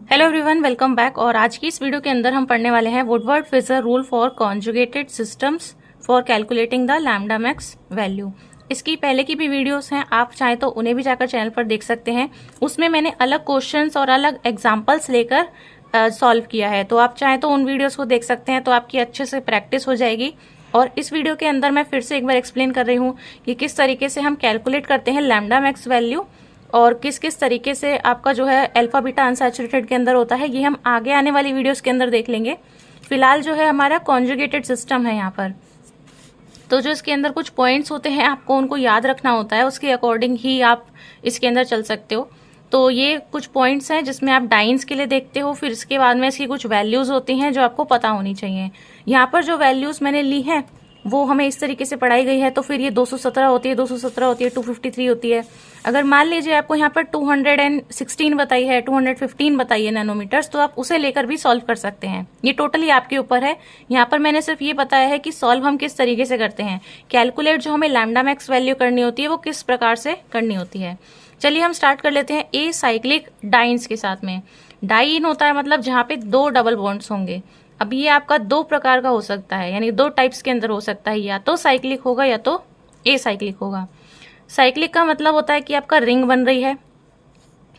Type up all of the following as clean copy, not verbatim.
Hello everyone, welcome back. और आज की इस वीडियो के अंदर हम पढ़ने वाले हैं Woodward-Fisher rule for conjugated systems for calculating the lambda max value. इसकी पहले की भी वीडियोस हैं, आप चाहें तो उन्हें भी जाकर चैनल पर देख सकते हैं। उसमें मैंने अलग क्वेश्चंस और अलग एग्जांपल्स लेकर सॉल्व किया है, तो आप चाहें तो उन वीडियोस को देख सकते हैं, तो आपकी अच्छे से प्रैक्टिस हो जाएगी। और इस वीडियो के अंदर मैं फिर से एक बार एक्सप्लेन कर रही हूँ कि किस तरीके से हम कैलकुलेट करते हैं लैम्डा मैक्स वैल्यू और किस किस तरीके से आपका जो है अल्फा बीटा अनसैचुरेटेड के अंदर होता है, ये हम आगे आने वाली वीडियोस के अंदर देख लेंगे। फिलहाल जो है हमारा कॉन्जुगेटेड सिस्टम है यहाँ पर, तो जो इसके अंदर कुछ पॉइंट्स होते हैं आपको उनको याद रखना होता है, उसके अकॉर्डिंग ही आप इसके अंदर चल सकते हो। तो ये कुछ पॉइंट्स हैं जिसमें आप डाइंस के लिए देखते हो, फिर इसके बाद में इसकी कुछ वैल्यूज होती हैं जो आपको पता होनी चाहिए। यहाँ पर जो वैल्यूज मैंने ली हैं वो हमें इस तरीके से पढ़ाई गई है, तो फिर ये 217 होती है, 217 होती है, 253 होती है। अगर मान लीजिए आपको यहाँ पर 216 बताई है, 215 बताई है नैनोमीटर्स, तो आप उसे लेकर भी सॉल्व कर सकते हैं। ये टोटली आपके ऊपर है। यहाँ पर मैंने सिर्फ ये बताया है कि सॉल्व हम किस तरीके से करते हैं, कैलकुलेट जो हमें लैम्डा मैक्स वैल्यू करनी होती है वो किस प्रकार से करनी होती है। चलिए हम स्टार्ट कर लेते हैं ए साइक्लिक डाइन्स के साथ में। डाइन होता है मतलब जहाँ पे दो डबल बॉन्ड्स होंगे। अब ये आपका दो प्रकार का हो सकता है, यानी दो टाइप्स के अंदर हो सकता है, या तो साइक्लिक होगा या तो ए साइक्लिक होगा। साइक्लिक का मतलब होता है कि आपका रिंग बन रही है,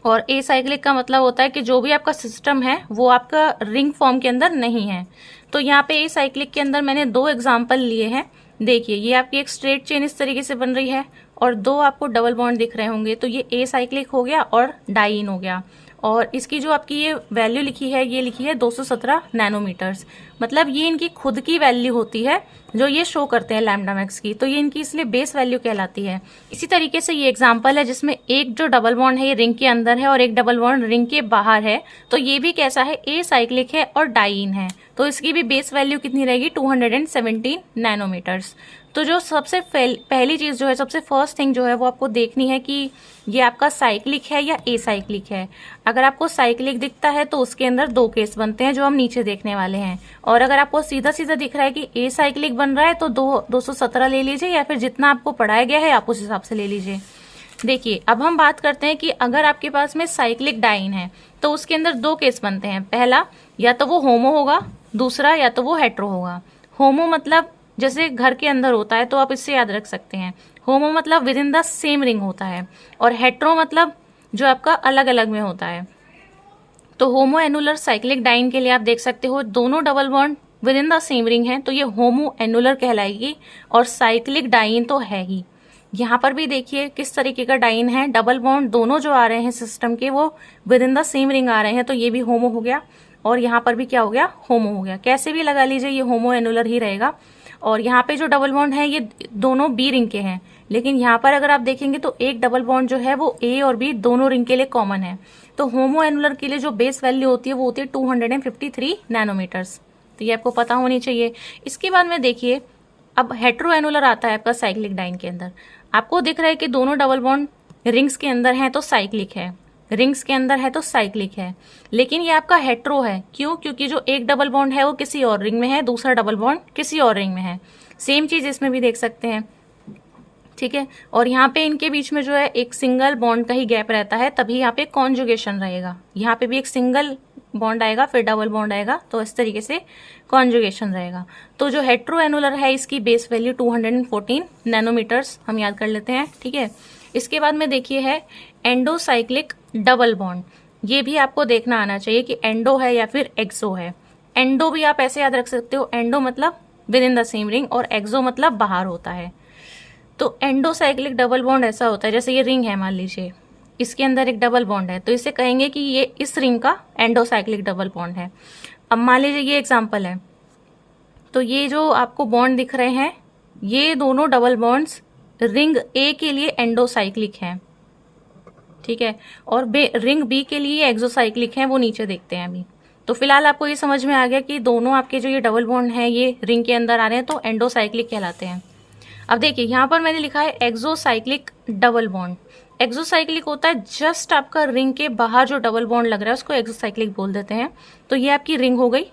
और ए साइक्लिक का मतलब होता है कि जो भी आपका सिस्टम है वो आपका रिंग फॉर्म के अंदर नहीं है। तो यहाँ पे ए साइक्लिक के अंदर मैंने दो एग्जाम्पल लिए हैं। देखिए, ये आपकी एक स्ट्रेट चेन इस तरीके से बन रही है और दो आपको डबल बॉन्ड दिख रहे होंगे, तो ये ए साइक्लिक हो गया और डाइन हो गया। और इसकी जो आपकी ये वैल्यू लिखी है, ये लिखी है 217 नैनोमीटर्स। मतलब ये इनकी खुद की वैल्यू होती है जो ये शो करते हैं लैम्डा मैक्स की, तो ये इनकी इसलिए बेस वैल्यू कहलाती है। इसी तरीके से ये एग्जांपल है जिसमें एक जो डबल बॉन्ड है ये रिंग के अंदर है और एक डबल बॉन्ड रिंग के बाहर है, तो ये भी कैसा है, ए साइक्लिक है और डाइन है। तो इसकी भी बेस वैल्यू कितनी रहेगी, 217 नैनोमीटर्स। तो जो सबसे पहली चीज जो है, सबसे फर्स्ट थिंग जो है वो आपको देखनी है कि ये आपका साइक्लिक है या ए साइक्लिक है। अगर आपको साइक्लिक दिखता है तो उसके अंदर दो केस बनते हैं जो हम नीचे देखने वाले हैं, और अगर आपको सीधा सीधा दिख रहा है कि ए साइक्लिक बन रहा है तो 217 ले लीजिए, या फिर जितना आपको पढ़ाया गया है आप उस हिसाब से ले लीजिए। देखिए, अब हम बात करते हैं कि अगर आपके पास में साइक्लिक डाइन है तो उसके अंदर दो केस बनते हैं। पहला, या तो वो होमो होगा, दूसरा या तो वो हेट्रो होगा। होमो मतलब जैसे घर के अंदर होता है, तो आप इससे याद रख सकते हैं। होमो मतलब with in the same ring होता है, और हेट्रो मतलब जो आपका अलग अलग में होता है। तो होमो एनुलर साइक्लिक डाइन के लिए आप देख सकते हो दोनों double bond with in the same ring है, तो ये होमो एनुलर कहलाएगी, और साइक्लिक डाइन तो है ही। यहाँ पर भी देखिए किस तरीके का डाइन है, डबल बॉन्ड दोनों जो आ रहे हैं सिस्टम के वो within the same ring आ रहे हैं, तो ये भी होमो हो गया, और यहाँ पर भी क्या हो गया, होमो हो गया। कैसे भी लगा लीजिए ये होमो एनुलर ही रहेगा। और यहाँ पे जो डबल बॉन्ड है ये दोनों बी रिंग के हैं, लेकिन यहाँ पर अगर आप देखेंगे तो एक डबल बॉन्ड जो है वो ए और बी दोनों रिंग के लिए कॉमन है। तो होमो एनुलर के लिए जो बेस वैल्यू होती है वो होती है 253 नैनोमीटर्स, तो ये आपको पता होनी चाहिए। इसके बाद में देखिए, अब हेट्रो एनुलर आता है आपका साइक्लिक डाइन के अंदर। आपको दिख रहा है कि दोनों डबल बॉन्ड रिंग्स के अंदर है तो साइक्लिक है, रिंग्स के अंदर है तो साइक्लिक है, लेकिन ये आपका हेट्रो है। क्यों? क्योंकि जो एक डबल बॉन्ड है वो किसी और रिंग में है, दूसरा डबल बॉन्ड किसी और रिंग में है। सेम चीज इसमें भी देख सकते हैं, ठीक है। और यहाँ पे इनके बीच में जो है एक सिंगल बॉन्ड का ही गैप रहता है, तभी यहाँ पे कॉन्जुगेशन रहेगा। यहाँ पे भी एक सिंगल बॉन्ड आएगा, फिर डबल बॉन्ड आएगा, तो इस तरीके से कॉन्जुगेशन रहेगा। तो जो हेट्रो एनुलर है इसकी बेस वैल्यू 214 नैनोमीटर्स हम याद कर लेते हैं, ठीक है। इसके बाद में देखिए है एंडोसाइक्लिक डबल बॉन्ड। ये भी आपको देखना आना चाहिए कि एंडो है या फिर एक्सो है। एंडो भी आप ऐसे याद रख सकते हो, एंडो मतलब with in the same ring, और एक्सो मतलब बाहर होता है। तो एंडोसाइक्लिक डबल बॉन्ड ऐसा होता है, जैसे ये रिंग है, मान लीजिए इसके अंदर एक डबल बॉन्ड है, तो इसे कहेंगे कि ये इस रिंग का एंडोसाइक्लिक डबल बॉन्ड है। अब मान लीजिए ये एग्जांपल है, तो ये जो आपको बॉन्ड दिख रहे हैं ये दोनों डबल बॉन्ड्स रिंग ए के लिए एंडोसाइक्लिक हैं, ठीक है, और रिंग बी के लिए एक्सोसाइक्लिक हैं, वो नीचे देखते हैं अभी। तो फिलहाल आपको ये समझ में आ गया कि दोनों आपके जो ये डबल बॉन्ड हैं ये रिंग के अंदर आ रहे हैं तो एंडोसाइक्लिक कहलाते हैं। अब देखिए यहाँ पर मैंने लिखा है एक्सोसाइक्लिक डबल बॉन्ड। एक्सोसाइक्लिक होता है जस्ट आपका रिंग के बाहर जो डबल बॉन्ड लग रहा है उसको एक्सोसाइक्लिक बोल देते हैं। तो ये आपकी रिंग हो गई,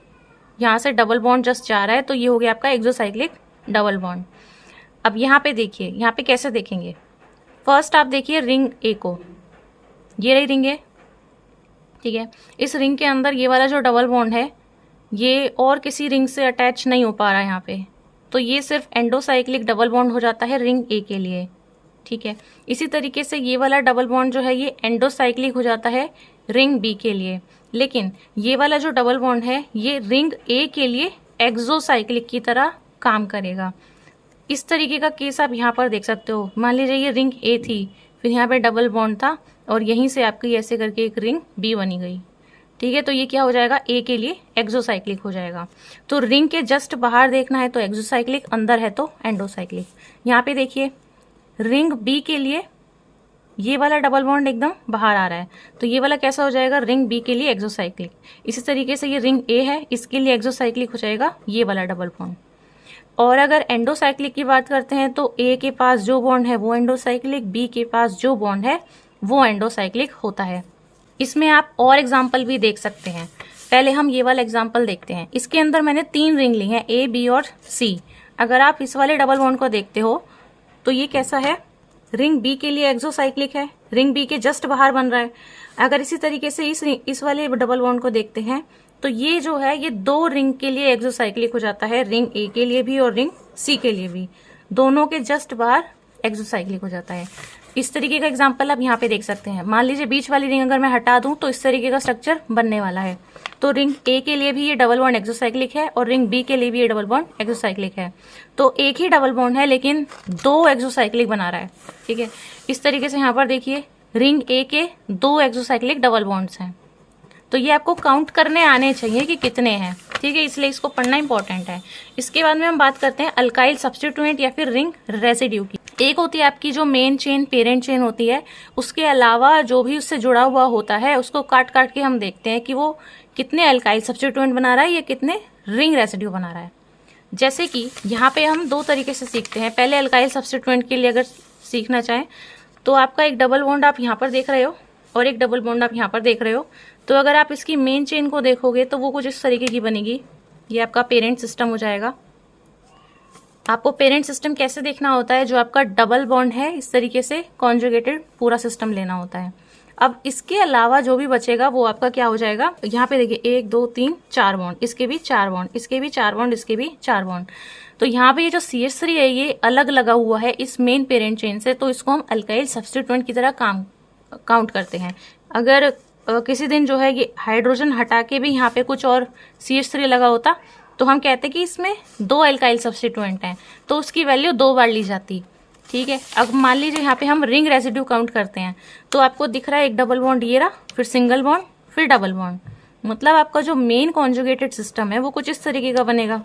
यहाँ से डबल बॉन्ड जस्ट जा रहा है, तो ये हो गया आपका एक्सोसाइक्लिक डबल बॉन्ड। अब यहाँ पे देखिए, यहाँ पे कैसे देखेंगे, फर्स्ट आप देखिए रिंग ए को, ये रही रिंग ए, ठीक है। इस रिंग के अंदर ये वाला जो डबल बॉन्ड है ये और किसी रिंग से अटैच नहीं हो पा रहा है यहाँ पे, तो ये सिर्फ एंडोसाइक्लिक डबल बॉन्ड हो जाता है रिंग ए के लिए। ठीक है। इसी तरीके से ये वाला डबल बॉन्ड जो है ये एंडोसाइक्लिक हो जाता है रिंग बी के लिए, लेकिन ये वाला जो डबल बॉन्ड है ये रिंग ए के लिए एक्सोसाइक्लिक की तरह काम करेगा। इस तरीके का केस आप यहाँ पर देख सकते हो। मान लीजिए ये रिंग ए थी, फिर यहाँ पे डबल बॉन्ड था और यहीं से आपकी ऐसे करके एक रिंग बी बनी गई। ठीक है, तो ये क्या हो जाएगा, ए के लिए एक्सोसाइक्लिक हो जाएगा। तो रिंग के जस्ट बाहर देखना है तो एक्सोसाइक्लिक, अंदर है तो एंडोसाइक्लिक। यहाँ पे देखिए रिंग बी के लिए ये वाला डबल बॉन्ड एकदम बाहर आ रहा है, तो ये वाला कैसा हो जाएगा, रिंग बी के लिए एक्सोसाइक्लिक। इसी तरीके से ये रिंग ए है, इसके लिए एक्सोसाइक्लिक हो जाएगा ये वाला डबल बॉन्ड। और अगर एंडोसाइक्लिक की बात करते हैं तो ए के पास जो बॉन्ड है वो एंडोसाइक्लिक, बी के पास जो बॉन्ड है वो एंडोसाइक्लिक होता है। इसमें आप और एग्जाम्पल भी देख सकते हैं। पहले हम ये वाला एग्जाम्पल देखते हैं। इसके अंदर मैंने 3 रिंग ली हैं, ए, बी और सी। अगर आप इस वाले डबल बॉन्ड को देखते हो तो ये कैसा है, रिंग बी के लिए एक्सोसाइक्लिक है, रिंग बी के जस्ट बाहर बन रहा है। अगर इसी तरीके से इस वाले डबल बॉन्ड को देखते हैं तो ये जो है ये 2 रिंग के लिए एक्सोसाइक्लिक हो जाता है, रिंग ए के लिए भी और रिंग सी के लिए भी, दोनों के जस्ट बाहर एक्सोसाइक्लिक हो जाता है। इस तरीके का एग्जांपल आप यहाँ पे देख सकते हैं। मान लीजिए बीच वाली रिंग अगर मैं हटा दूं तो इस तरीके का स्ट्रक्चर बनने वाला है। तो रिंग ए के लिए भी ये डबल बॉन्ड एक्सोसाइक्लिक है और रिंग बी के लिए भी ये डबल बॉन्ड एक्सोसाइक्लिक है। तो एक ही डबल बॉन्ड है लेकिन 2 एक्सोसाइक्लिक बना रहा है। ठीक है, इस तरीके से यहाँ पर देखिए रिंग ए के 2 एक्सोसाइक्लिक डबल बॉन्ड्स हैं। तो ये आपको काउंट करने आने चाहिए कि कितने हैं। ठीक है, इसलिए इसको पढ़ना इंपॉर्टेंट है। इसके बाद में हम बात करते हैं अल्काइल सब्स्टिट्यूएंट या फिर रिंग रेसिड्यू की। एक होती है आपकी जो मेन चेन, पेरेंट चेन होती है, उसके अलावा जो भी उससे जुड़ा हुआ होता है उसको काट काट के हम देखते हैं कि वो कितने अल्काइल सब्स्टिट्यूएंट बना रहा है या कितने रिंग रेसिड्यू बना रहा है। जैसे कि यहाँ पे हम 2 तरीके से सीखते हैं। पहले अल्काइल सब्स्टिट्यूएंट के लिए अगर सीखना चाहें तो आपका एक डबल बॉन्ड आप यहाँ पर देख रहे हो और एक डबल बॉन्ड आप यहाँ पर देख रहे हो। तो अगर आप इसकी मेन चेन को देखोगे तो वो कुछ इस तरीके की बनेगी। ये आपका पेरेंट सिस्टम हो जाएगा। आपको पेरेंट सिस्टम कैसे देखना होता है, जो आपका डबल बॉन्ड है इस तरीके से कॉन्जुगेटेड पूरा सिस्टम लेना होता है। अब इसके अलावा जो भी बचेगा वो आपका क्या हो जाएगा, यहाँ पे देखिए 1 2 3 4 बॉन्ड, इसके भी 4 बॉन्ड, इसके भी 4 बॉन्ड, इसके भी 4 बॉन्ड। तो यहाँ पे ये जो CH3 है ये अलग लगा हुआ है इस मेन पेरेंट चेन से, तो इसको हम अल्काइल सब्स्टिट्यूएंट की तरह काउंट करते हैं। अगर किसी दिन जो है ये हाइड्रोजन हटा के भी यहाँ पे कुछ और CH3 लगा होता तो हम कहते कि इसमें 2 अल्काइल सब्स्टिट्यूएंट हैं, तो उसकी वैल्यू 2 बार ली जाती। ठीक है, अब मान लीजिए यहाँ पे हम रिंग रेसिड्यू काउंट करते हैं तो आपको दिख रहा है एक डबल बॉन्ड ये रहा, फिर सिंगल बॉन्ड, फिर डबल बॉन्ड। मतलब आपका जो मेन कॉन्जुगेटेड सिस्टम है वो कुछ इस तरीके का बनेगा।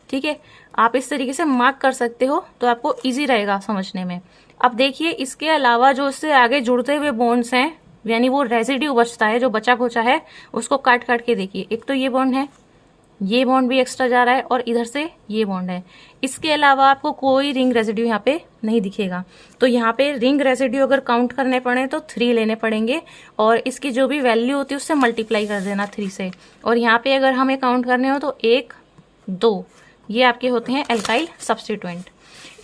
ठीक है, आप इस तरीके से मार्क कर सकते हो तो आपको ईजी रहेगा समझने में। अब देखिए इसके अलावा जो इससे आगे जुड़ते हुए बॉन्ड्स हैं, यानी वो रेसिड्यू बचता है, जो बचा खोचा है उसको काट काट के देखिए। एक तो ये बॉन्ड है, ये बॉन्ड भी एक्स्ट्रा जा रहा है और इधर से ये बॉन्ड है। इसके अलावा आपको कोई रिंग रेसिड्यू यहाँ पे नहीं दिखेगा। तो यहाँ पे रिंग रेसिड्यू अगर काउंट करने पड़े तो 3 लेने पड़ेंगे और इसकी जो भी वैल्यू होती है उससे मल्टीप्लाई कर देना 3 से। और यहाँ पे अगर हमें काउंट करने हो तो 1 2 ये आपके होते हैं अल्काइल सब्स्टिट्यूएंट।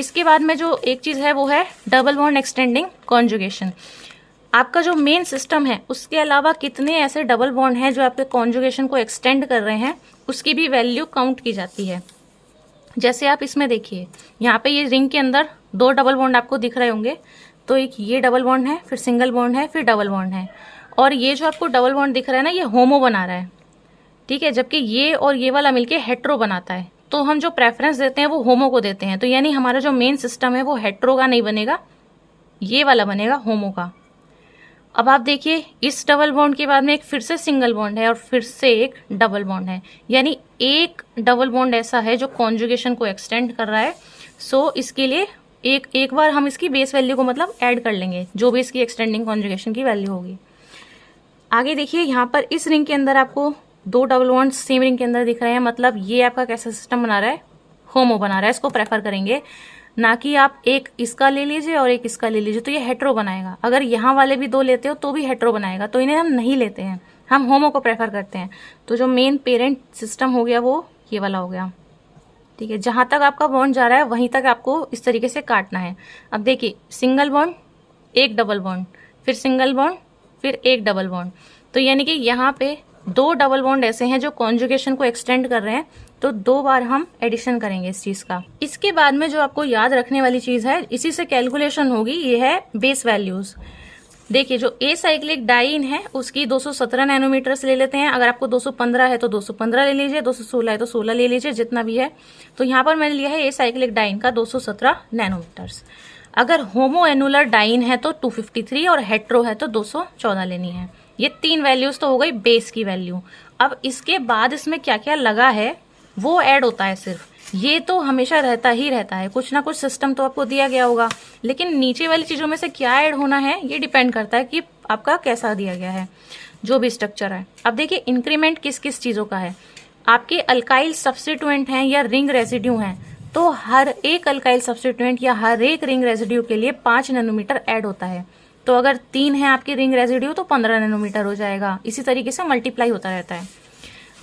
इसके बाद में जो एक चीज है वो है डबल बॉन्ड एक्सटेंडिंग कॉन्जुगेशन। आपका जो मेन सिस्टम है उसके अलावा कितने ऐसे डबल बॉन्ड हैं जो आपके कॉन्जुगेशन को एक्सटेंड कर रहे हैं उसकी भी वैल्यू काउंट की जाती है। जैसे आप इसमें देखिए यहाँ पे ये रिंग के अंदर 2 डबल बॉन्ड आपको दिख रहे होंगे। तो एक ये डबल बॉन्ड है, फिर सिंगल बॉन्ड है, फिर डबल बॉन्ड है। और ये जो आपको डबल बॉन्ड दिख रहा है ना, ये होमो बना रहा है। ठीक है, जबकि ये और ये वाला मिलके हेट्रो बनाता है। तो हम जो प्रेफरेंस देते हैं वो होमो को देते हैं। तो यानी हमारा जो मेन सिस्टम है वो हेट्रो का नहीं बनेगा, ये वाला बनेगा होमो का। अब आप देखिए इस डबल बॉन्ड के बाद में एक फिर से सिंगल बॉन्ड है और फिर से एक डबल बॉन्ड है, यानी एक डबल बॉन्ड ऐसा है जो कॉन्जुगेशन को एक्सटेंड कर रहा है। सो इसके लिए एक बार हम इसकी बेस वैल्यू को मतलब ऐड कर लेंगे, जो भी इसकी एक्सटेंडिंग कॉन्जुगेशन की वैल्यू होगी। आगे देखिए यहाँ पर इस रिंग के अंदर आपको 2 डबल बॉन्ड सेम रिंग के अंदर दिख रहे हैं। मतलब ये आपका कैसा सिस्टम बना रहा है, होमो बना रहा है। इसको प्रेफर करेंगे, ना कि आप एक इसका ले लीजिए और एक इसका ले लीजिए तो ये हेट्रो बनाएगा। अगर यहाँ वाले भी 2 लेते हो तो भी हेट्रो बनाएगा, तो इन्हें हम नहीं लेते हैं, हम होमो को प्रेफर करते हैं। तो जो मेन पेरेंट सिस्टम हो गया वो ये वाला हो गया। ठीक है, जहां तक आपका बॉन्ड जा रहा है वहीं तक आपको इस तरीके से काटना है। अब देखिए सिंगल बॉन्ड, एक डबल बॉन्ड, फिर सिंगल बॉन्ड, फिर एक डबल बॉन्ड। तो यानी कि यहाँ पे 2 डबल बॉन्ड ऐसे हैं जो कॉन्जुगेशन को एक्सटेंड कर रहे हैं, तो 2 बार हम एडिशन करेंगे इस चीज का। इसके बाद में जो आपको याद रखने वाली चीज है, इसी से कैलकुलेशन होगी, ये है बेस वैल्यूज। देखिए जो ए साइक्लिक डाइन है उसकी 217 नैनोमीटर्स ले लेते हैं। अगर आपको 215 है तो 215 ले लीजिए, 216 है तो 16 ले लीजिए, जितना भी है। तो यहाँ पर मैंने लिया है ए साइक्लिक डाइन का 217 नैनोमीटर्स। अगर होमो एनुलर डाइन है तो 253 और हेट्रो है तो 214 लेनी है। ये 3 वैल्यूज तो हो गई बेस की वैल्यू। अब इसके बाद इसमें क्या क्या लगा है वो ऐड होता है सिर्फ। ये तो हमेशा रहता ही रहता है, कुछ ना कुछ सिस्टम तो आपको दिया गया होगा, लेकिन नीचे वाली चीजों में से क्या ऐड होना है ये डिपेंड करता है कि आपका कैसा दिया गया है जो भी स्ट्रक्चर है। अब देखिए इंक्रीमेंट किस किस चीजों का है। आपके अल्काइल सब्स्टिट्यूएंट हैं या रिंग रेसिड्यू हैं, तो हर एक अल्काइल सब्स्टिट्यूएंट या हर एक रिंग रेसिड्यू के लिए 5 नैनोमीटर ऐड होता है। तो अगर 3 है आपकी रिंग रेसिड्यू तो 15 नैनोमीटर हो जाएगा। इसी तरीके से मल्टीप्लाई होता रहता है।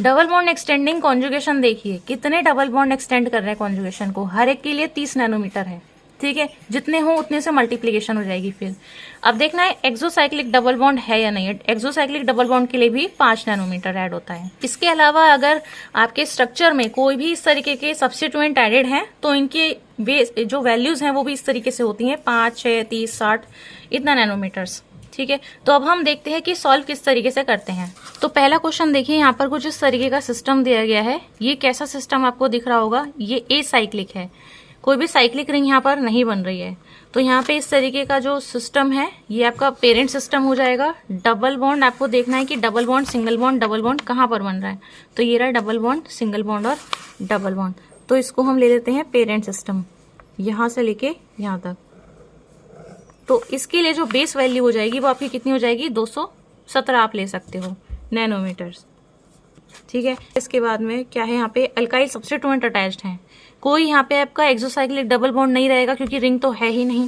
डबल बॉन्ड एक्सटेंडिंग कॉन्जुगेशन देखिए कितने डबल बॉन्ड एक्सटेंड कर रहे हैं कॉन्जुगेशन को, हर एक के लिए 30 नैनोमीटर है। ठीक है, जितने हो उतने से मल्टीप्लीकेशन हो जाएगी। फिर अब देखना है एक्सोसाइक्लिक डबल बॉन्ड है या नहीं। एक्सोसाइक्लिक डबल बॉन्ड के लिए भी 5 नैनोमीटर ऐड होता है। इसके अलावा अगर आपके स्ट्रक्चर में कोई भी इस तरीके के सब्स्टिट्यूएंट एडेड हैं तो इनके जो वैल्यूज हैं वो भी इस तरीके से होती हैं, 5, 6, 30, 60 इतना नैनोमीटर्स। ठीक है, तो अब हम देखते हैं कि सॉल्व किस तरीके से करते हैं। तो पहला क्वेश्चन देखिए, यहाँ पर कुछ इस तरीके का सिस्टम दिया गया है। ये कैसा सिस्टम आपको दिख रहा होगा, ये ए साइक्लिक है, कोई भी साइक्लिक रिंग यहाँ पर नहीं बन रही है। तो यहाँ पे इस तरीके का जो सिस्टम है ये आपका पेरेंट सिस्टम हो जाएगा। डबल बॉन्ड आपको देखना है कि double bond, single bond, double bond कहाँ पर बन रहा है। तो ये रहा डबल बॉन्ड, सिंगल बॉन्ड और डबल बॉन्ड। तो इसको हम ले लेते हैं पेरेंट सिस्टम, यहाँ से लेके यहाँ तक। तो इसके लिए जो बेस वैल्यू हो जाएगी वो आपकी कितनी हो जाएगी, 217 आप ले सकते हो नैनोमीटर्स। ठीक है, इसके बाद में क्या है, यहाँ पे अल्काइल सब्स्टिट्यूएंट अटैच्ड हैं। कोई यहाँ पे आपका एक्सोसाइक्लिक डबल बॉन्ड नहीं रहेगा क्योंकि रिंग तो है ही नहीं।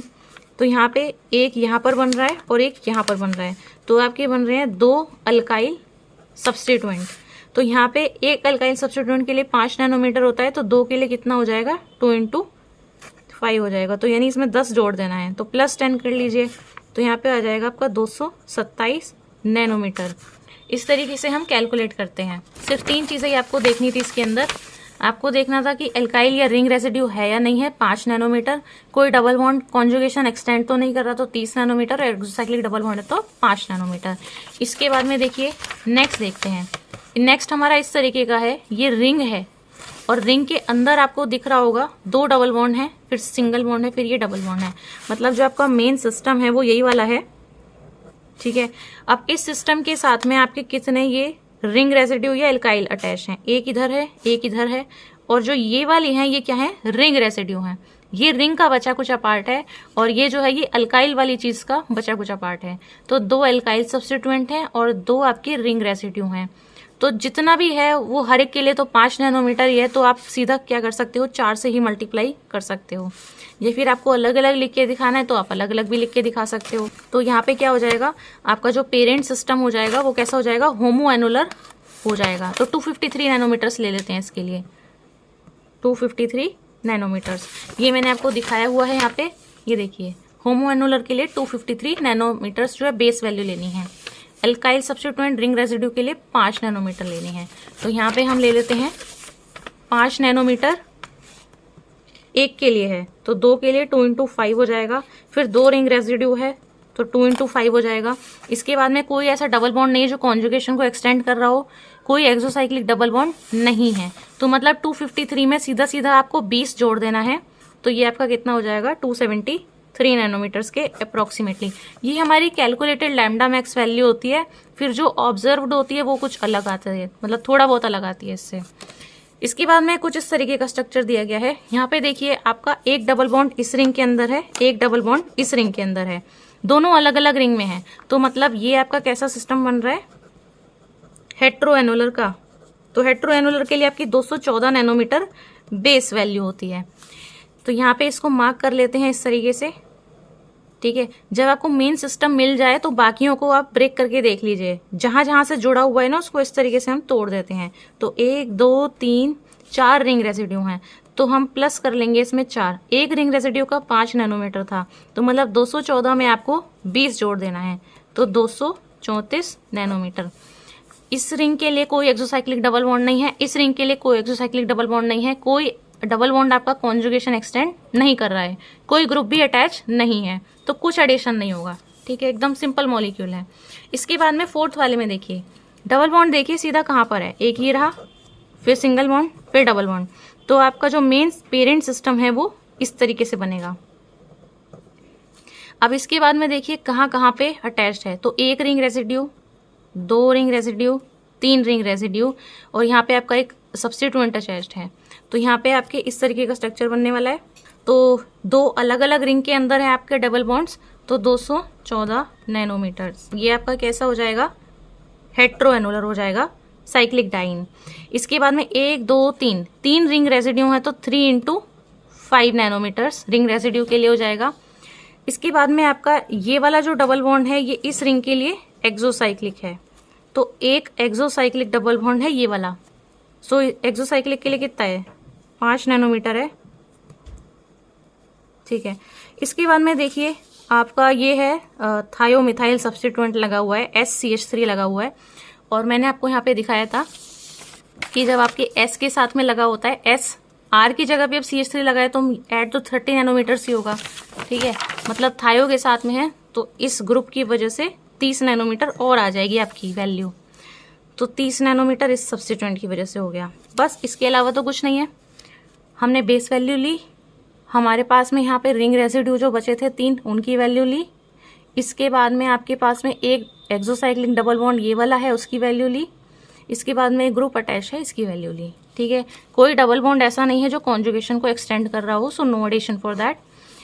तो यहाँ पे एक यहाँ पर बन रहा है और एक यहाँ पर बन रहा है, तो आपके बन रहे हैं 2 अल्काइल सब्स्टिट्यूएंट। तो यहाँ पे एक अल्काइल सब्स्टिट्यूएंट के लिए 5 नैनोमीटर होता है, तो 2 के लिए कितना हो जाएगा, 2 × 5 हो जाएगा। तो यानी इसमें 10 जोड़ देना है, तो +10 कर लीजिए। तो यहाँ पे आ जाएगा आपका 227 नैनोमीटर। इस तरीके से हम कैलकुलेट करते हैं। सिर्फ 3 चीजें ही आपको देखनी थी इसके अंदर। आपको देखना था कि एल्काइल या रिंग रेसिड्यू है या नहीं है, 5 नैनोमीटर। कोई डबल बॉन्ड कॉन्जुगेशन एक्सटेंड तो नहीं कर रहा, तो 30 नैनोमीटर। और एक्सोसाइक्लिक डबल बॉन्ड है तो 5 नैनोमीटर। इसके बाद में देखिए नेक्स्ट देखते हैं। नेक्स्ट हमारा इस तरीके का है, ये रिंग है और रिंग के अंदर आपको दिख रहा होगा 2 डबल बॉन्ड है, फिर सिंगल बॉन्ड है, फिर ये डबल बॉन्ड है। मतलब जो आपका मेन सिस्टम है वो यही वाला है। ठीक है, अब इस सिस्टम के साथ में आपके कितने ये रिंग रेसिड्यू या एल्काइल अटैच हैं, एक इधर है, एक इधर है, और जो ये वाली हैं ये क्या है, रिंग रेसिड्यू हैं। ये रिंग का बचा कुचा पार्ट है और ये जो है ये अल्काइल वाली चीज का बचा कुचा पार्ट है। तो 2 अल्काइल सब्स्टिट्यूएंट हैं और 2 आपके रिंग रेसिड्यू हैं। तो जितना भी है वो हर एक के लिए तो 5 नैनोमीटर ही है। तो आप सीधा क्या कर सकते हो, 4 से ही मल्टीप्लाई कर सकते हो। ये फिर आपको अलग अलग लिख के दिखाना है तो आप अलग अलग भी लिख के दिखा सकते हो। तो यहाँ पे क्या हो जाएगा, आपका जो पेरेंट सिस्टम हो जाएगा वो कैसा हो जाएगा, होमो एनुलर हो जाएगा। तो 253 नैनोमीटर्स ले लेते हैं इसके लिए, 253 नैनोमीटर्स। ये मैंने आपको दिखाया हुआ है यहाँ पे, ये देखिए होमो एनुलर के लिए 253 नैनोमीटर्स जो है बेस वैल्यू लेनी है। एल्काइल सब्स्टिट्यूएंट रिंग रेसिड्यू के लिए 5 नैनोमीटर लेनी है। तो यहाँ पे हम ले लेते हैं 5 नैनोमीटर एक के लिए है, तो 2 के लिए 2 × 5 हो जाएगा। फिर 2 रिंग रेसिड्यू है तो 2 × 5 हो जाएगा। इसके बाद में कोई ऐसा डबल बॉन्ड नहीं है जो कॉन्जुगेशन को एक्सटेंड कर रहा हो, कोई एक्सोसाइक्लिक डबल बॉन्ड नहीं है। तो मतलब 253 में सीधा सीधा आपको 20 जोड़ देना है। तो ये आपका कितना हो जाएगा, 273 नैनोमीटर्स के अप्रोक्सीमेटली। ये हमारी कैलकुलेटेड लैम्डा मैक्स वैल्यू होती है। फिर जो ऑब्जर्व्ड होती है वो कुछ अलग आता है, मतलब थोड़ा बहुत अलग आती है इससे। इसके बाद में कुछ इस तरीके का स्ट्रक्चर दिया गया है। यहाँ पे देखिए आपका एक डबल बॉन्ड इस रिंग के अंदर है, एक डबल बॉन्ड इस रिंग के अंदर है, दोनों अलग अलग रिंग में है। तो मतलब ये आपका कैसा सिस्टम बन रहा है, हेट्रो एनुलर का। तो हेट्रो एनुलर के लिए आपकी 214 नैनोमीटर बेस वैल्यू होती है। तो यहाँ पे इसको मार्क कर लेते हैं इस तरीके से। ठीक है, जब आपको मेन सिस्टम मिल जाए तो बाकियों को आप ब्रेक करके देख लीजिए, जहां जहां से जुड़ा हुआ है ना उसको इस तरीके से हम तोड़ देते हैं। तो 1 2 3 4 रिंग रेसिड्यू हैं, तो हम प्लस कर लेंगे इसमें 4। एक रिंग रेसिड्यू का 5 नैनोमीटर था, तो मतलब 214 में आपको 20 जोड़ देना है, तो 214 234 नैनोमीटर। इस रिंग के लिए कोई एक्सोसाइक्लिक डबल बॉन्ड नहीं है, इस रिंग के लिए कोई एक्सोसाइक्लिक डबल बॉन्ड नहीं है, कोई डबल बॉन्ड आपका कॉन्जुगेशन एक्सटेंड नहीं कर रहा है, कोई ग्रुप भी अटैच नहीं है, तो कुछ एडिशन नहीं होगा। ठीक है, एकदम सिंपल मॉलिक्यूल है। इसके बाद में फोर्थ वाले में देखिए, डबल बॉन्ड देखिए सीधा कहाँ पर है, एक ही रहा, फिर सिंगल बॉन्ड, फिर डबल बॉन्ड। तो आपका जो मेन पेरेंट सिस्टम है वो इस तरीके से बनेगा। अब इसके बाद में देखिए कहाँ कहाँ पे अटैच्ड है, तो एक ring residue, 2 ring residue, 3 ring residue, और यहाँ पे आपका एक सब्स्टिट्यूएंट अटैच्ड है। तो यहाँ पे आपके इस तरीके का स्ट्रक्चर बनने वाला है। तो 2 अलग अलग रिंग के अंदर है आपके डबल बॉन्ड्स, तो 214 नैनोमीटर। ये आपका कैसा हो जाएगा, हेट्रोएनुलर हो जाएगा, साइक्लिक डाइन। इसके बाद में 1 2 3 रिंग रेसिड्यू है, तो 3 × 5 नैनोमीटर्स रिंग रेसिड्यू के लिए हो जाएगा। इसके बाद में आपका ये वाला जो डबल बॉन्ड है ये इस रिंग के लिए एक्सोसाइक्लिक है, तो एक एक्सोसाइक्लिक डबल बॉन्ड है ये वाला। सो एक्सोसाइक्लिक के लिए कितना है, 5 नैनोमीटर है। ठीक है, इसके बाद में देखिए आपका ये है थायोमिथाइल सब्स्टिट्यूएंट लगा हुआ है, SCH3 लगा हुआ है। और मैंने आपको यहाँ पे दिखाया था कि जब आपके S के साथ में लगा होता है, S R की जगह पे अब CH3 लगाए तो ऐड तो 30 नैनोमीटर ही होगा। ठीक है, मतलब थायो के साथ में है, तो इस ग्रुप की वजह से 30 नैनोमीटर और आ जाएगी आपकी वैल्यू। तो 30 नैनोमीटर इस सब्स्टिट्यूएंट की वजह से हो गया। बस इसके अलावा तो कुछ नहीं है। हमने बेस वैल्यू ली, हमारे पास में यहाँ पे रिंग रेसिड्यू जो बचे थे 3, उनकी वैल्यू ली। इसके बाद में आपके पास में एक एक्सोसाइक्लिक डबल बॉन्ड ये वाला है, उसकी वैल्यू ली। इसके बाद में एक ग्रुप अटैच है, इसकी वैल्यू ली। ठीक है, कोई डबल बॉन्ड ऐसा नहीं है जो कॉन्जुगेशन को एक्सटेंड कर रहा हो, so no addition for that.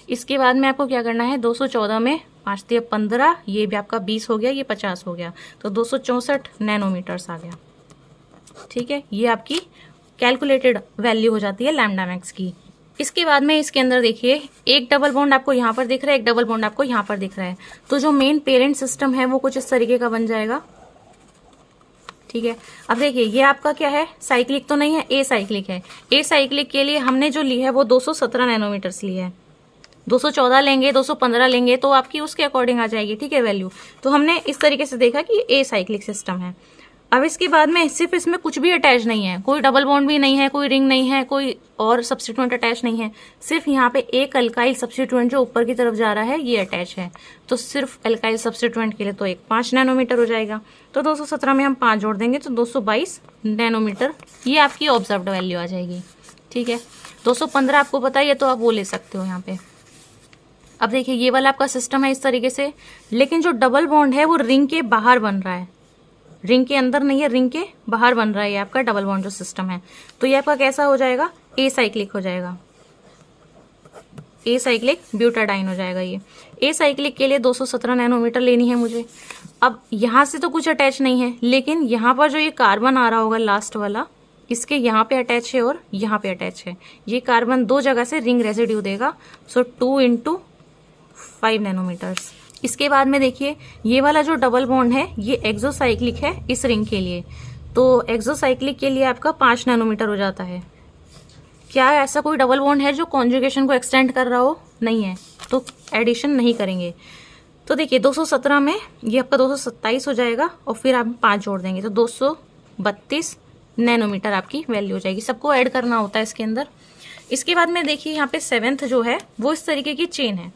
इसके बाद में आपको क्या करना है, 214 में 5 × 15, ये भी आपका 20 हो गया, ये 50 हो गया, तो 264 नैनोमीटर्स आ गया। ठीक है, ये आपकी कैलकुलेटेड वैल्यू हो जाती है लैम्डा मैक्स की। इसके बाद में इसके अंदर देखिए एक डबल बॉन्ड आपको यहाँ पर दिख रहा है, एक डबल बॉन्ड आपको यहाँ पर दिख रहा है, तो जो मेन पेरेंट सिस्टम है वो कुछ इस तरीके का बन जाएगा। ठीक है, अब देखिए ये आपका क्या है, साइक्लिक तो नहीं है, ए साइक्लिक है। ए साइक्लिक के लिए हमने जो ली है वो 217 नैनोमीटर्स ली है। 214 लेंगे, 215 लेंगे तो आपकी उसके अकॉर्डिंग आ जाएगी। ठीक है वैल्यू, तो हमने इस तरीके से देखा कि ए साइक्लिक सिस्टम है। अब इसके बाद में सिर्फ इसमें कुछ भी अटैच नहीं है, कोई डबल बॉन्ड भी नहीं है, कोई रिंग नहीं है, कोई और सब्स्टिट्यूएंट अटैच नहीं है, सिर्फ यहाँ पे एक अल्काइल सब्स्टिट्यूएंट जो ऊपर की तरफ जा रहा है ये अटैच है। तो सिर्फ अल्काइल सब्स्टिट्यूएंट के लिए तो एक 5 नैनोमीटर हो जाएगा। तो 217 में हम 5 जोड़ देंगे तो 222 नैनोमीटर, ये आपकी ऑब्जर्व्ड वैल्यू आ जाएगी। ठीक है, 215 आपको पता ही है तो आप वो ले सकते हो यहाँ पे। अब देखिए ये वाला आपका सिस्टम है इस तरीके से, लेकिन जो डबल बॉन्ड है वो रिंग के बाहर बन रहा है, रिंग के अंदर नहीं है, रिंग के बाहर बन रहा है ये आपका डबल बॉन्ड जो सिस्टम है। तो ये आपका कैसा हो जाएगा, ए साइक्लिक हो जाएगा, ए साइक्लिक ब्यूटाडाइन हो जाएगा। ये ए साइक्लिक के लिए 217 नैनोमीटर लेनी है मुझे। अब यहाँ से तो कुछ अटैच नहीं है, लेकिन यहाँ पर जो ये कार्बन आ रहा होगा लास्ट वाला, इसके यहाँ पे अटैच है और यहाँ पे अटैच है। ये कार्बन 2 जगह से रिंग रेसिड्यू देगा, सो 2 × 5 नैनोमीटर्स। इसके बाद में देखिए ये वाला जो डबल बॉन्ड है ये एक्सोसाइक्लिक है इस रिंग के लिए, तो एक्सोसाइक्लिक के लिए आपका 5 नैनोमीटर हो जाता है। क्या ऐसा कोई डबल बॉन्ड है जो कॉन्जुगेशन को एक्सटेंड कर रहा हो, नहीं है, तो एडिशन नहीं करेंगे। तो देखिए 217 में ये आपका 227 हो जाएगा और फिर आप 5 जोड़ देंगे तो 232 नैनोमीटर आपकी वैल्यू हो जाएगी। सबको ऐड करना होता है इसके अंदर। इसके बाद में देखिए यहाँ पे 7th जो है वो इस तरीके की चेन है,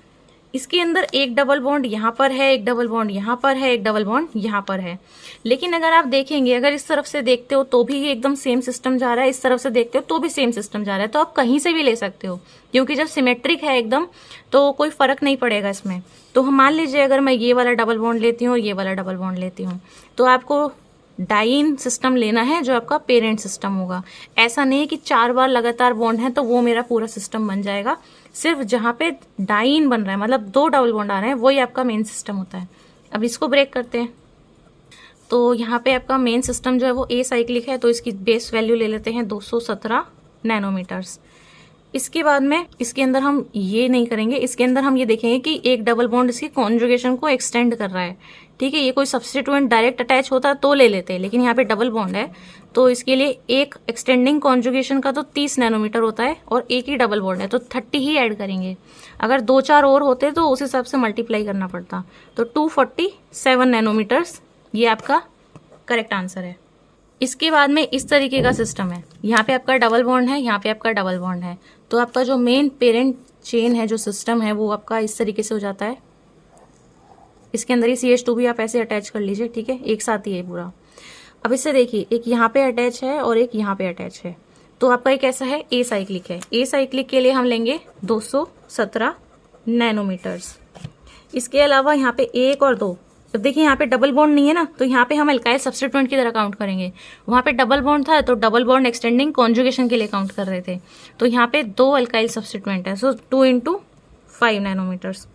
इसके अंदर एक डबल बॉन्ड यहाँ पर है, एक डबल बॉन्ड यहाँ पर है, एक डबल बॉन्ड यहाँ पर है। लेकिन अगर आप देखेंगे, अगर इस तरफ से देखते हो तो भी ये एकदम सेम सिस्टम जा रहा है, इस तरफ से देखते हो तो भी सेम सिस्टम जा रहा है, तो आप कहीं से भी ले सकते हो, क्योंकि जब सिमेट्रिक है एकदम तो कोई फर्क नहीं पड़ेगा इसमें। तो हम मान लीजिए अगर मैं ये वाला डबल बॉन्ड लेती हूँ और ये वाला डबल बॉन्ड लेती हूँ, तो आपको डाइन सिस्टम लेना है जो आपका पेरेंट सिस्टम होगा। ऐसा नहीं है कि 4 बार लगातार बॉन्ड है तो वो मेरा पूरा सिस्टम बन जाएगा। सिर्फ जहाँ पे डाइन बन रहा है, मतलब 2 डबल बॉन्ड आ रहे हैं, वही आपका मेन सिस्टम होता है। अब इसको ब्रेक करते हैं, तो यहाँ पे आपका मेन सिस्टम जो है वो ए साइक्लिक है, तो इसकी बेस वैल्यू ले लेते हैं 217 नैनोमीटर्स। इसके बाद में इसके अंदर हम ये नहीं करेंगे, इसके अंदर हम ये देखेंगे कि एक डबल बॉन्ड इसकी कॉन्जुगेशन को एक्सटेंड कर रहा है। ठीक है, ये कोई सब्स्टिट्यूएंट डायरेक्ट अटैच होता तो ले लेते हैं, लेकिन यहाँ पे डबल बॉन्ड है तो इसके लिए एक एक्सटेंडिंग कॉन्जुगेशन का तो 30 नैनोमीटर होता है और एक ही डबल बॉन्ड है तो 30 ही ऐड करेंगे। अगर 2-4 और होते तो उस हिसाब से मल्टीप्लाई करना पड़ता, तो 247 नैनोमीटर्स ये आपका करेक्ट आंसर है। इसके बाद में इस तरीके का सिस्टम है, यहाँ पे आपका डबल बॉन्ड है, यहाँ पे आपका डबल बॉन्ड है, तो आपका जो मेन पेरेंट चेन है, जो सिस्टम है, वो आपका इस तरीके से हो जाता है। इसके अंदर ही CH2 भी आप ऐसे अटैच कर लीजिए, ठीक है, एक साथ ही है पूरा। अब इससे देखिए, एक यहाँ पे अटैच है और एक यहाँ पे अटैच है, तो आपका एक ऐसा है ए साइक्लिक है। ए साइक्लिक के लिए हम लेंगे 217 नैनोमीटर्स। इसके अलावा यहाँ पे 1 और 2, तो देखिए यहाँ पे डबल बॉन्ड नहीं है ना, तो यहाँ पे हम अल्काइल सब्स्टिट्यूएंट की तरह काउंट करेंगे। वहाँ पे डबल बॉन्ड था तो डबल बॉन्ड एक्सटेंडिंग कॉन्जुगेशन के लिए काउंट कर रहे थे, तो यहाँ पे 2 अल्काइल सब्स्टिट्यूएंट है, सो 2 × 5 नैनोमीटर्स।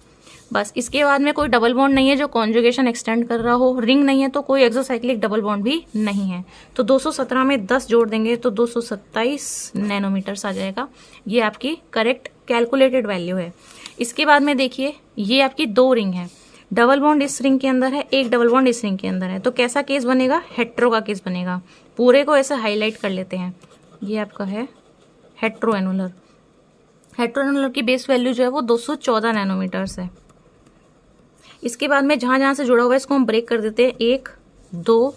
बस इसके बाद में कोई डबल बॉन्ड नहीं है जो कॉन्जुगेशन एक्सटेंड कर रहा हो, रिंग नहीं है, तो कोई एक्सोसाइक्लिक डबल बॉन्ड भी नहीं है। तो 217 में 10 जोड़ देंगे तो 227 नैनोमीटर्स आ जाएगा। ये आपकी करेक्ट कैलकुलेटेड वैल्यू है। इसके बाद में देखिए, ये आपकी 2 रिंग है, डबल बॉन्ड इस रिंग के अंदर है, एक डबल बॉन्ड इस रिंग के अंदर है, तो कैसा केस बनेगा? हेट्रो का केस बनेगा। पूरे को ऐसे हाईलाइट कर लेते हैं, ये आपका है हेट्रो एनुलर। हेट्रो एनुलर की बेस वैल्यू जो है वो 214 नैनोमीटर्स है। इसके बाद में जहां जहां से जुड़ा हुआ है इसको हम ब्रेक कर देते हैं। 1 2,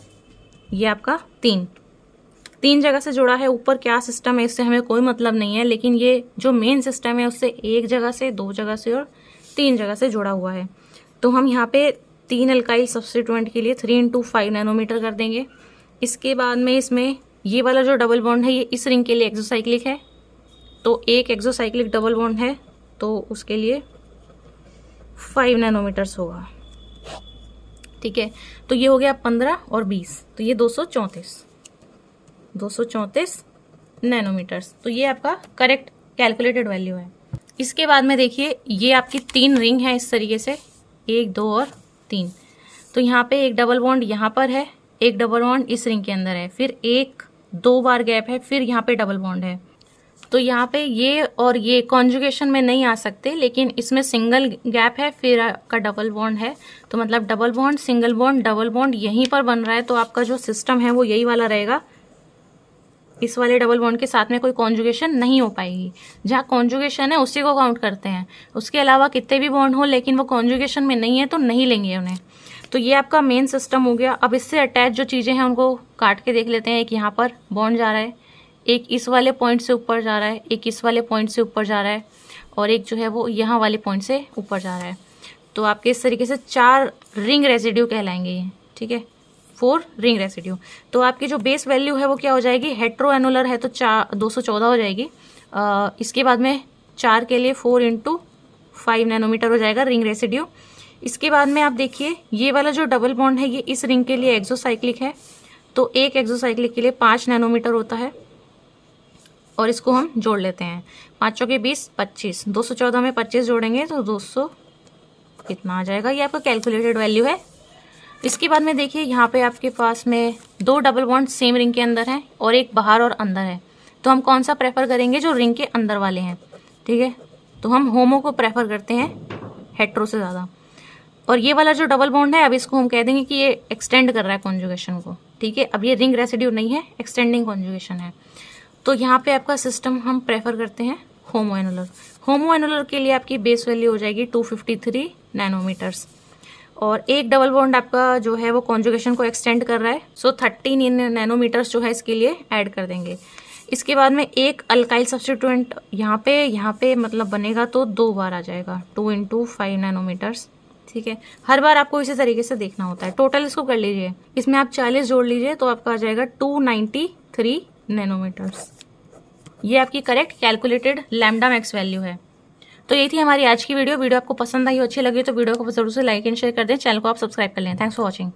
ये आपका 3 जगह से जुड़ा है। ऊपर क्या सिस्टम है इससे हमें कोई मतलब नहीं है, लेकिन ये जो मेन सिस्टम है उससे 1 जगह से, 2 जगह से और 3 जगह से जुड़ा हुआ है। तो हम यहाँ पे 3 अल्काइल सब्स्टिट्यूएंट के लिए 3 × 5 नैनोमीटर कर देंगे। इसके बाद में इसमें ये वाला जो डबल बॉन्ड है ये इस रिंग के लिए एक्सोसाइक्लिक है, तो एक एक्सोसाइक्लिक डबल बॉन्ड है, तो उसके लिए 5 नैनोमीटर्स होगा, ठीक है। तो ये हो गया 15 और 20, तो ये 234 नैनोमीटर्स। तो ये आपका करेक्ट कैलकुलेटेड वैल्यू है। इसके बाद में देखिए, ये आपकी 3 रिंग है इस तरीके से, 1 2 और 3। तो यहाँ पे एक डबल बॉन्ड यहाँ पर है, एक डबल बॉन्ड इस रिंग के अंदर है, फिर 1-2 बार गैप है, फिर यहाँ पे डबल बॉन्ड है। तो यहाँ पे ये और ये कॉन्जुगेशन में नहीं आ सकते, लेकिन इसमें सिंगल गैप है, फिर आपका डबल बॉन्ड है, तो मतलब double bond, single bond, double bond यहीं पर बन रहा है। तो आपका जो सिस्टम है वो यही वाला रहेगा। इस वाले डबल बॉन्ड के साथ में कोई कॉन्जुगेशन नहीं हो पाएगी। जहाँ कॉन्जुगेशन है उसी को काउंट करते हैं, उसके अलावा कितने भी बॉन्ड हो लेकिन वो कॉन्जुगेशन में नहीं है तो नहीं लेंगे उन्हें। तो ये आपका मेन सिस्टम हो गया। अब इससे अटैच जो चीज़ें हैं उनको काट के देख लेते हैं। एक यहाँ पर बॉन्ड जा रहा है, एक इस वाले पॉइंट से ऊपर जा रहा है, एक इस वाले पॉइंट से ऊपर जा रहा है, और एक जो है वो यहाँ वाले पॉइंट से ऊपर जा रहा है। तो आपके इस तरीके से 4 रिंग रेसिड्यू कहलाएंगे ये, ठीक है, 4 रिंग रेसिड्यू। तो आपकी जो बेस वैल्यू है वो क्या हो जाएगी? हेट्रो एनुलर है तो 214 हो जाएगी। इसके बाद में 4 के लिए 4 × 5 नैनोमीटर हो जाएगा रिंग रेसिड्यू। इसके बाद में आप देखिए, ये वाला जो डबल बॉन्ड है ये इस रिंग के लिए एक्सोसाइक्लिक है, तो एक एक्सोसाइक्लिक के लिए 5 नैनोमीटर होता है, और इसको हम जोड़ लेते हैं। 5 चौके 20, 25, 214 में 25 जोड़ेंगे तो 200 कितना आ जाएगा? ये आपका कैलकुलेटेड वैल्यू है। इसके बाद में देखिए, यहाँ पे आपके पास में 2 डबल बॉन्ड सेम रिंग के अंदर हैं और एक बाहर और अंदर है, तो हम कौन सा प्रेफर करेंगे? जो रिंग के अंदर वाले हैं, ठीक है। तो हम होमो को प्रेफर करते हैं हेट्रो से ज़्यादा। और ये वाला जो डबल बॉन्ड है, अब इसको हम कह देंगे कि ये एक्सटेंड कर रहा है कॉन्जुगेशन को, ठीक है। अब ये रिंग रेसिड्यू नहीं है, एक्सटेंडिंग कॉन्जुगेशन है। तो यहाँ पे आपका सिस्टम हम प्रेफर करते हैं होमो एनुलर। होमो एनुलर के लिए आपकी बेस वैल्यू हो जाएगी 253 नैनोमीटर्स, और एक डबल बॉन्ड आपका जो है वो कॉन्जुगेशन को एक्सटेंड कर रहा है, सो 13 नैनोमीटर्स जो है इसके लिए ऐड कर देंगे। इसके बाद में एक अल्काइल सब्स्टिट्यूएंट यहाँ पे मतलब बनेगा, तो 2 बार आ जाएगा, 2 × 5 नैनोमीटर्स, ठीक है। हर बार आपको इसी तरीके से देखना होता है। टोटल इसको कर लीजिए, इसमें आप 40 जोड़ लीजिए तो आपका आ जाएगा 293 नैनोमीटर्स। ये आपकी correct calculated lambda max value है। तो ये थी हमारी आज की वीडियो। वीडियो आपको पसंद आई हो, अच्छी लगी तो वीडियो को जरूर से लाइक एंड शेयर कर दें। चैनल को आप सब्सक्राइब कर लें। Thanks for watching.